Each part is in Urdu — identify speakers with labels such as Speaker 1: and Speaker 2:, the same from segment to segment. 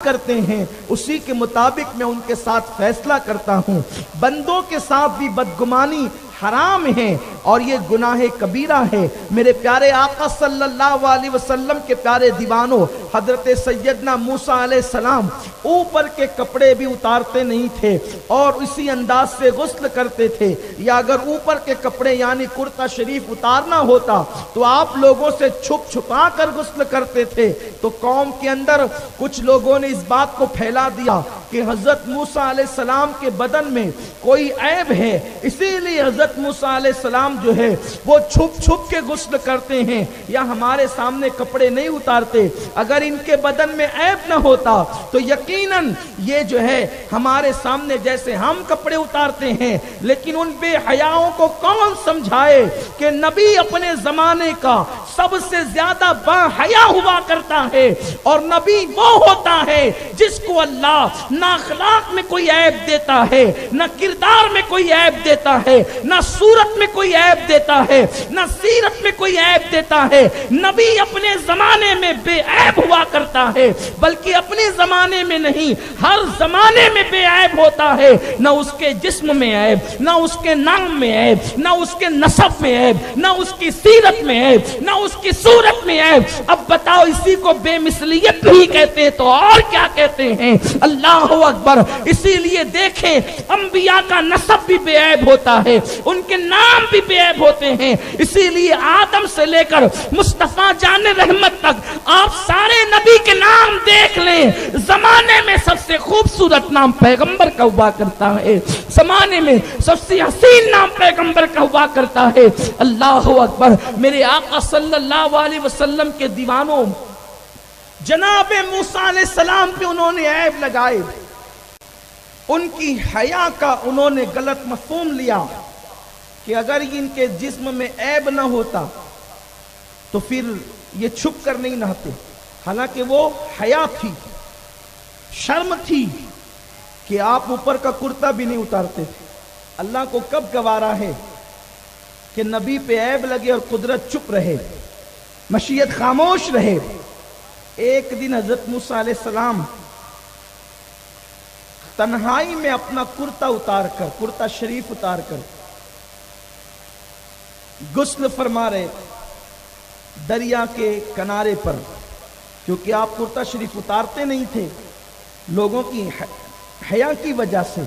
Speaker 1: کرتے ہیں اسی کے مطابق میں ان کے ساتھ فیصلہ کرتا ہوں۔ بندوں کے ساتھ بھی بدگمانی حرام ہے اور یہ گناہ کبیرہ ہے۔ میرے پیارے آقا صلی اللہ علیہ وسلم کے پیارے دیوانوں، حضرت سیدنا موسیٰ علیہ السلام اوپر کے کپڑے بھی اتارتے نہیں تھے اور اسی انداز سے غسل کرتے تھے، یا اگر اوپر کے کپڑے یعنی کرتا شریف اتارنا ہوتا تو آپ لوگوں سے چھپ چھپا کر غسل کرتے تھے۔ تو قوم کے اندر کچھ لوگوں نے اس بات کو پھیلا دیا کہ حضرت موسیٰ علیہ السلام کے بدن میں کوئی عیب ہے، اسی لیے حضرت موسیٰ علیہ السلام جو ہے وہ چھپ چھپ کے غسل کرتے ہیں یا ہمارے سامنے کپڑے نہیں اتارتے۔ اگر ان کے بدن میں عیب نہ ہوتا تو یقیناً یہ جو ہے ہمارے سامنے جیسے ہم کپڑے اتارتے ہیں، لیکن ان بے حیاؤں کو کون سمجھائے کہ نبی اپنے زمانے کا سب سے زیادہ با حیا ہوا کرتا ہے، اور نبی وہ ہوتا ہے جس کو اللہ نہ اخلاق میں کوئی عیب دیتا ہے، نہ کردار میں کوئی عیب دیتا ہے، نہ صورت میں کوئی عیب دیتا ہے، نہ سیرت میں کوئی عیب دیتا ہے۔ نبی اپنے زمانے میں بے عیب ہوا کرتا ہے، بلکہ اپنے زمانے میں نہیں ہر زمانے میں بے عیب ہوتا ہے۔ نہ اس کے جسم میں عیب، نہ اس کے نام میں عیب، نہ اس کے نسب میں عیب، نہ اس کی سیرت میں عیب، نہ اس کی صورت میں عیب۔ اب بتاؤ اسی کو بے مثلیت نہیں کہتے تو اور کیا کہتے ہیں؟ اللہ اکبر۔ اسی لیے دیکھیں انبیاء کا نسب بھی بے عیب ہوتا ہے، ان کے نام بھی بے عیب ہوتے ہیں۔ اسی لیے آدم سے لے کر مصطفیٰ جان رحمت تک آپ سارے نبی کے نام دیکھ لیں، زمانے میں سب سے خوبصورت نام پیغمبر کا ہوا کرتا ہے، زمانے میں سب سے حسین نام پیغمبر کا ہوا کرتا ہے۔ اللہ اکبر۔ میرے آقا صلی اللہ علیہ وسلم کے دیوانوں، جناب موسیٰ علیہ السلام پہ انہوں نے عیب لگائے، ان کی حیا کا انہوں نے غلط مفہوم لیا کہ اگر ان کے جسم میں عیب نہ ہوتا تو پھر یہ چھپ کر نہیں نہاتے، حالانکہ وہ حیا تھی، شرم تھی کہ آپ اوپر کا کرتا بھی نہیں اتارتے تھے۔ اللہ کو کب گوارا ہے کہ نبی پہ عیب لگے اور قدرت چپ رہے، مشیت خاموش رہے۔ ایک دن حضرت موسیٰ علیہ السلام تنہائی میں اپنا کرتا شریف اتار کر غسل فرما رہے دریا کے کنارے پر، کیونکہ آپ کرتا شریف اتارتے نہیں تھے لوگوں کی حیا کی وجہ سے،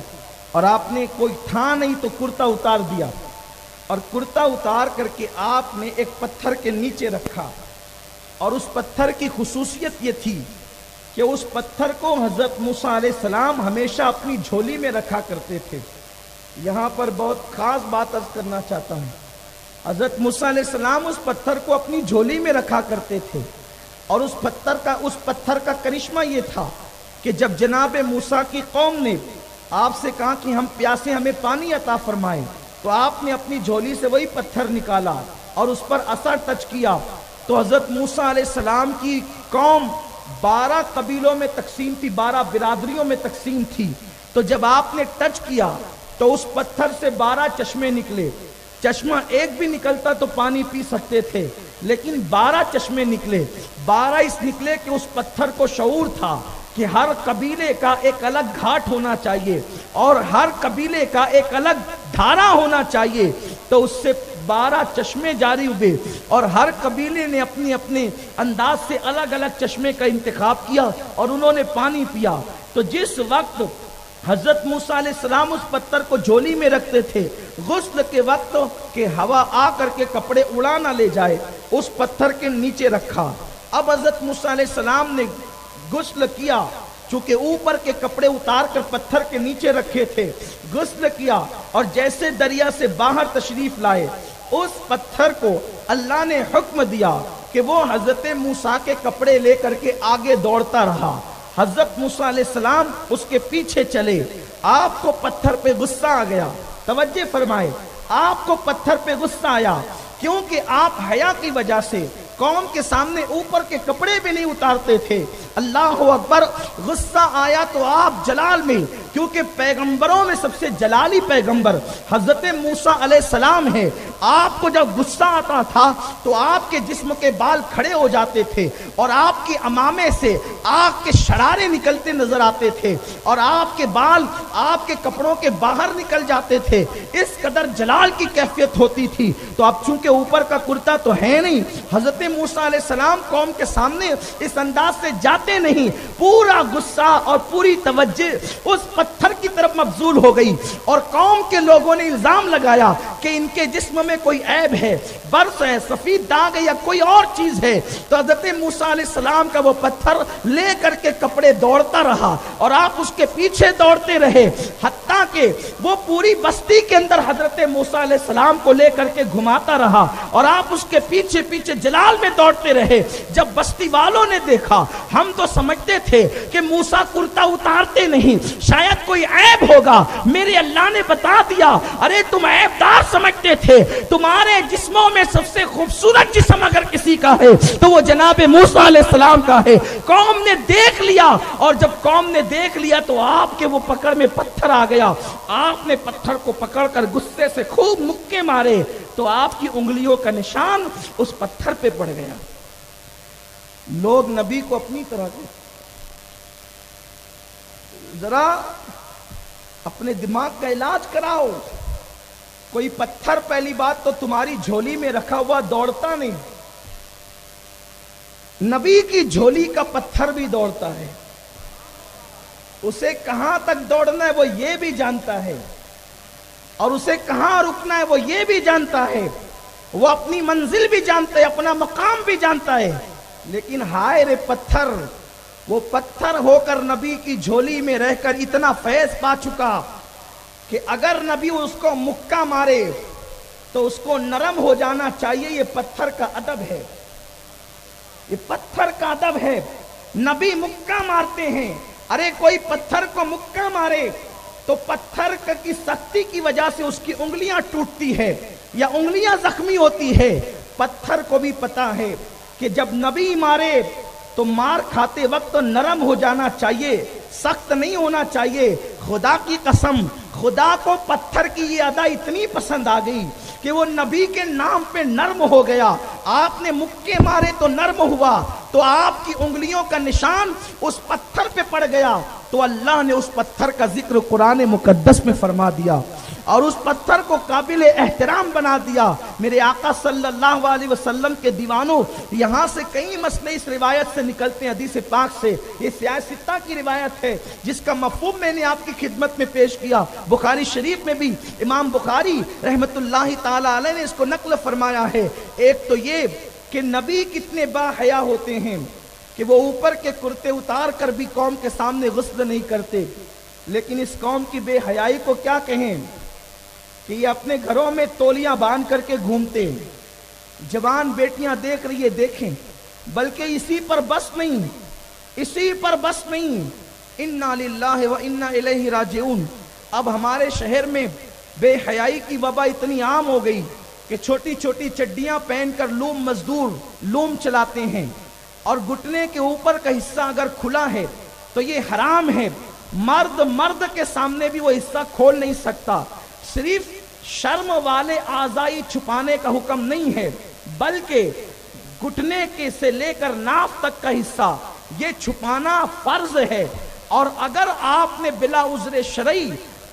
Speaker 1: اور آپ نے کوئی تھا نہیں تو کرتا اتار دیا، اور کرتا اتار کر کے آپ نے ایک پتھر کے نیچے رکھا، اور اس پتھر کی خصوصیت یہ تھی کہ اس پتھر کو حضرت موسیٰ علیہ السلام ہمیشہ اپنی جھولی میں رکھا کرتے تھے۔ یہاں پر بہت خاص بات عرض کرنا چاہتا ہوں، حضرت موسیٰ علیہ السلام اس پتھر کو اپنی جھولی میں رکھا کرتے تھے، اور اس پتھر کا کرشمہ یہ تھا کہ جب جناب موسیٰ کی قوم نے آپ سے کہا کہ ہم پیاسے، ہمیں پانی عطا فرمائیں، تو آپ نے اپنی جھولی سے وہی پتھر نکالا اور اس پر اثر ٹچ کیا، تو حضرت موسیٰ علیہ السلام کی قوم 12 قبیلوں میں تقسیم تھی، 12 برادریوں میں تقسیم تھی۔ تو جب آپ نے ٹچ کیا تو اس پتھر سے 12 چشمے نکلے، چشمہ ایک بھی نکلتا تو پانی پی سکتے تھے، لیکن 12 چشمے نکلے۔ 12 اس نکلے کہ اس پتھر کو شعور تھا کہ ہر قبیلے کا ایک الگ گھاٹ ہونا چاہیے اور ہر قبیلے کا ایک الگ دھارا ہونا چاہیے، تو اس سے 12 چشمے جاری ہوئے، اور ہر قبیلے نے اپنے انداز سے الگ الگ چشمے کا انتخاب کیا اور انہوں نے پانی پیا۔ تو جس وقت حضرت موسیٰ علیہ السلام اس پتھر کو جھولی میں رکھتے تھے، غسل کے وقت کہ ہوا آ کر کے کپڑے اڑا نہ لے جائے، اس پتھر کے نیچے رکھا۔ اب حضرت موسیٰ علیہ السلام نے غسل کیا، چونکہ اوپر کے کپڑے اتار کر پتھر کے نیچے رکھے تھے، غسل کیا، اور جیسے دریا سے باہر تشریف لائے، اس پتھر کو اللہ نے حکم دیا کہ وہ حضرت موسیٰ کے کپڑے لے کر کے آگے دوڑتا رہا۔ حضرت موسیٰ علیہ السلام اس کے پیچھے چلے۔ آپ کو پتھر پہ غصہ آ گیا، توجہ فرمائے، آپ کو پتھر پہ غصہ آیا کیونکہ آپ حیا کی وجہ سے قوم کے سامنے اوپر کے کپڑے بھی نہیں اتارتے تھے۔ اللہ اکبر۔ غصہ آیا تو آپ جلال میں کیونکہ پیغمبروں میں سب سے جلالی پیغمبر حضرت موسیٰ علیہ السلام ہے۔ آپ کو جب غصہ آتا تھا تو آپ کے جسم کے بال کھڑے ہو جاتے تھے اور آپ کی امامے سے آگ کے شرارے نکلتے نظر آتے تھے اور آپ کے بال آپ کے کپڑوں کے باہر نکل جاتے تھے، اس قدر جلال کی کیفیت ہوتی تھی۔ تو اب چونکہ اوپر کا کرتا تو ہے نہیں، حضرت موسیٰ علیہ السلام قوم کے سامنے اس انداز سے جاتے نہیں، پورا غصہ اور پوری توجہ اس پتھر کی طرف مبذول ہو گئی اور قوم کے لوگوں نے الزام لگایا کہ ان کے جسم میں کوئی عیب ہے، برس ہے، سفید داغ ہے یا کوئی اور چیز ہے۔ تو حضرت موسیٰ علیہ السلام کا وہ پتھر لے کر کے کپڑے دوڑتا رہا اور آپ اس کے پیچھے دوڑتے رہے، حتیٰ کہ وہ پوری بستی کے اندر حضرت موسیٰ علیہ السلام کو لے کر کے گھماتا رہا اور آپ اس کے پیچھے پیچھے جلال میں دوڑتے رہے۔ جب بستی والوں نے دیکھا، ہم تو سمجھتے تھے کہ موسیٰ کرتا اتارتے نہیں، شاید کوئی عیب ہوگا، میرے اللہ نے بتا دیا ارے تم عیب دار سمجھتے تھے، تمہارے جسموں میں سب سے خوبصورت جسم اگر کسی کا ہے تو وہ جناب موسیٰ علیہ السلام کا ہے۔ قوم نے دیکھ لیا اور جب قوم نے دیکھ لیا تو آپ کے وہ پکڑ میں پتھر آ گیا، آپ نے پتھر کو پکڑ کر غصے سے خوب مکے مارے تو آپ کی انگلیوں کا نشان اس پتھر پہ پڑ گیا۔ لوگ نبی کو اپنی طرح کے ذرا اپنے دماغ کا علاج کراؤ، کوئی پتھر پہلی بات تو تمہاری جھولی میں رکھا ہوا دوڑتا نہیں، نبی کی جھولی کا پتھر بھی دوڑتا ہے، اسے کہاں تک دوڑنا ہے وہ یہ بھی جانتا ہے اور اسے کہاں رکنا ہے وہ یہ بھی جانتا ہے، وہ اپنی منزل بھی جانتا ہے، اپنا مقام بھی جانتا ہے، لیکن ہائے رے پتھر، وہ پتھر ہو کر نبی کی جھولی میں رہ کر اتنا فیض پا چکا کہ اگر نبی اس کو مکہ مارے تو اس کو نرم ہو جانا چاہیے۔ یہ پتھر کا ادب ہے، یہ پتھر کا ادب ہے۔ نبی مکہ مارتے ہیں، ارے کوئی پتھر کو مکہ مارے تو پتھر کی سختی کی وجہ سے اس کی انگلیاں ٹوٹتی ہے یا انگلیاں زخمی ہوتی ہے۔ پتھر کو بھی پتا ہے کہ جب نبی مارے تو مار کھاتے وقت تو نرم ہو جانا چاہیے، سخت نہیں ہونا چاہیے۔ خدا کی قسم، خدا کو پتھر کی یہ ادا اتنی پسند آ گئی کہ وہ نبی کے نام پہ نرم ہو گیا۔ آپ نے مکے مارے تو نرم ہوا تو آپ کی انگلیوں کا نشان اس پتھر پہ پڑ گیا، تو اللہ نے اس پتھر کا ذکر قرآن مقدس میں فرما دیا اور اس پتھر کو قابل احترام بنا دیا۔ میرے آقا صلی اللہ علیہ وسلم کے دیوانوں، یہاں سے کئی مسئلے اس روایت سے نکلتے ہیں، حدیث پاک سے۔ یہ سیاہ ستہ کی روایت ہے جس کا مفہوم میں نے آپ کی خدمت میں پیش کیا۔ بخاری شریف میں بھی امام بخاری رحمت اللہ تعالی علیہ نے اس کو نقل فرمایا ہے۔ ایک تو یہ کہ نبی کتنے با حیا ہوتے ہیں کہ وہ اوپر کے کرتے اتار کر بھی قوم کے سامنے غسل نہیں کرتے، لیکن اس قوم کی بے حیائی کو کیا کہیں کہ یہ اپنے گھروں میں تولیاں باندھ کر کے گھومتے ہیں۔ جوان بیٹیاں دیکھ رہی ہے دیکھیں، بلکہ اسی پر بس نہیں، انا للہ و انا الیہ راجعون۔ اب ہمارے شہر میں بے حیائی کی وبا اتنی عام ہو گئی کہ چھوٹی چھوٹی چڈیاں پہن کر لوم مزدور لوم چلاتے ہیں اور گھٹنے کے اوپر کا حصہ اگر کھلا ہے تو یہ حرام ہے۔ مرد کے سامنے بھی وہ حصہ کھول نہیں سکتا۔ صرف شرم والے اعضائی چھپانے کا حکم نہیں ہے، بلکہ گھٹنے کے سے لے کر ناف تک کا حصہ یہ چھپانا فرض ہے، اور اگر آپ نے بلا عذر شرعی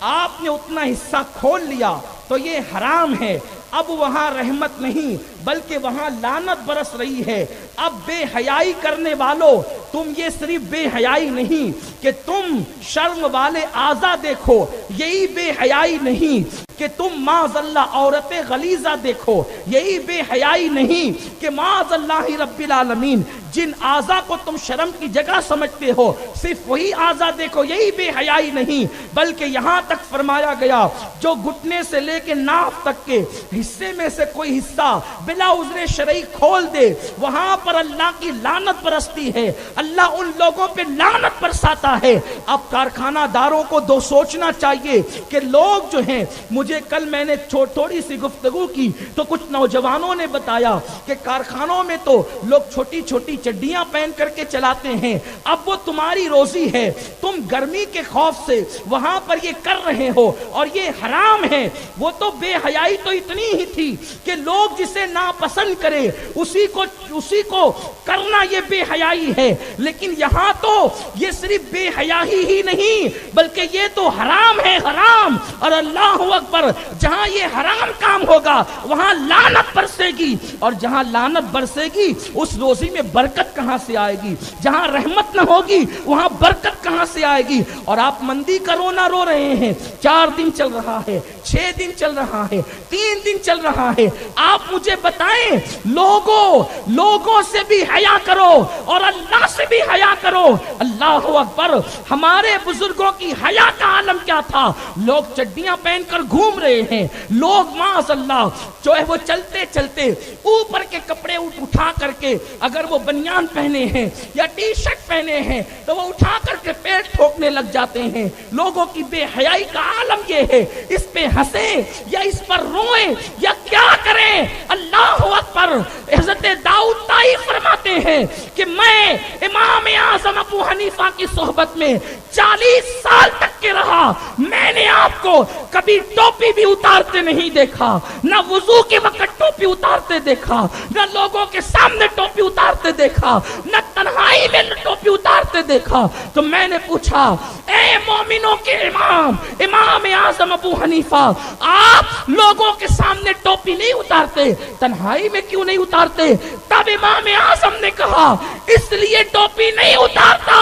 Speaker 1: آپ نے اتنا حصہ کھول لیا تو یہ حرام ہے۔ اب وہاں رحمت نہیں بلکہ وہاں لعنت برس رہی ہے۔ اب بے حیائی کرنے والوں، تم یہ صرف بے حیائی نہیں کہ تم شرم والے اعضا دیکھو، یہی بے حیائی نہیں کہ تم معاذ اللہ عورت غلیظہ دیکھو، یہی بے حیائی نہیں کہ معاذ اللہ رب العالمین جن اعضا کو تم شرم کی جگہ سمجھتے ہو صرف وہی اعضا دیکھو، یہی بے حیائی نہیں، بلکہ یہاں تک فرمایا گیا جو گھٹنے سے لے کے ناف تک کے حصے میں سے کوئی حصہ بلا عذر شرعی کھول دے، وہاں پر اللہ کی لعنت برستی ہے، اللہ ان لوگوں پہ لعنت برساتا ہے۔ اب کارخانہ داروں کو سوچنا چاہیے کہ لوگ جو ہیں، مجھے کل میں نے تھوڑی سی گفتگو کی تو کچھ نوجوانوں نے بتایا کہ کارخانوں میں تو لوگ چھوٹی چھوٹی چڈیاں پہن کر کے چلاتے ہیں۔ اب وہ تمہاری روزی ہے، تم تم گرمی کے خوف سے وہاں پر یہ کر رہے ہو اور یہ حرام ہے. وہ تو بے حیائی تو اتنی ہی تھی کہ لوگ جسے ناپسند کرے اسی کو کرنا یہ بے حیائی ہے. لیکن یہاں تو یہ صرف بے حیائی ہی نہیں بلکہ یہ تو حرام ہے، حرام. اور اللہ اکبر، جہاں یہ حرام کام ہوگا وہاں لعنت برسے گی، اور جہاں لعنت برسے گی اس روزی میں برکت کہاں سے آئے گی؟ جہاں رحمت نہ ہوگی وہاں برکت کہاں سے آئے گی؟ اور آپ مندی کا رونا رو رہے ہیں. 4 دن چل رہا ہے، 6 دن چل رہا ہے، 3 دن چل رہا ہے. آپ مجھے بتائیں، لوگوں سے بھی حیا کرو اور اللہ سے بھی حیا کرو. اللہ اکبر. ہمارے بزرگوں کی حیا کا عالم کیا تھا؟ لوگ چڈیاں پہن کر گھوم رہے ہیں، لوگ معاذ اللہ جو ہے وہ چلتے چلتے اوپر کے کپڑے اٹھا کر کے، اگر وہ بنیان پہنے ہیں یا ٹی شرٹ پہنے ہیں تو وہ اٹھا کر کے پیٹ ٹھوکنے لگ جاتے ہیں. لوگوں کی بے حیائی کا عالم یہ ہے. اس پہ ہنسیں یا اس پر روئیں یا کیا کریں؟ اللہ اکبر. حضرت داؤد طائی فرماتے ہیں کہ میں امام اعظم ابو حنیفہ کی صحبت میں 40 سال تک کے رہا. میں نے آپ کو کبھی ٹوپی بھی اتارتے نہیں دیکھا، نہ وضو کے وقت ٹوپی اتارتے دیکھا، نہ لوگوں کے سامنے ٹوپی اتارتے دیکھا، نہ تنہائی میں ٹوپی اتارتے دیکھا. تو میں نے پوچھا، اے مومنوں کے امام اعظم ابو حنیفہ، آپ لوگوں کے سامنے ٹوپی نہیں اتارتے، تنہائی میں کیوں نہیں اتارتے؟ تب امام اعظم نے کہا، اس لیے ٹوپی نہیں اتارتا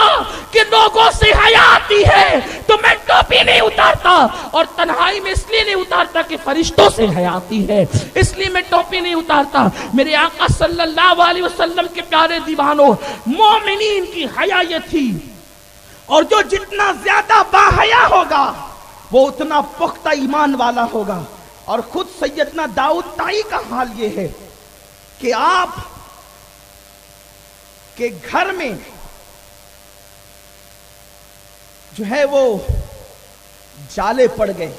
Speaker 1: کہ لوگوں سے حیا آتی ہے تو میں ٹوپی نہیں اتارتا، اور تنہائی میں اس لیے نہیں اتارتا کہ فرشتوں سے حیا آتی ہے، اس لیے میں ٹوپی نہیں اتارتا. میرے آقا صلی اللہ علیہ وسلم کے پیارے دیوانوں، مومنین کی حیا یہ تھی. اور جو جتنا زیادہ باحیا ہوگا وہ اتنا پختہ ایمان والا ہوگا. اور خود سیدنا داؤد طائی کا حال یہ ہے کہ آپ کے گھر میں جو ہے وہ جالے پڑ گئے.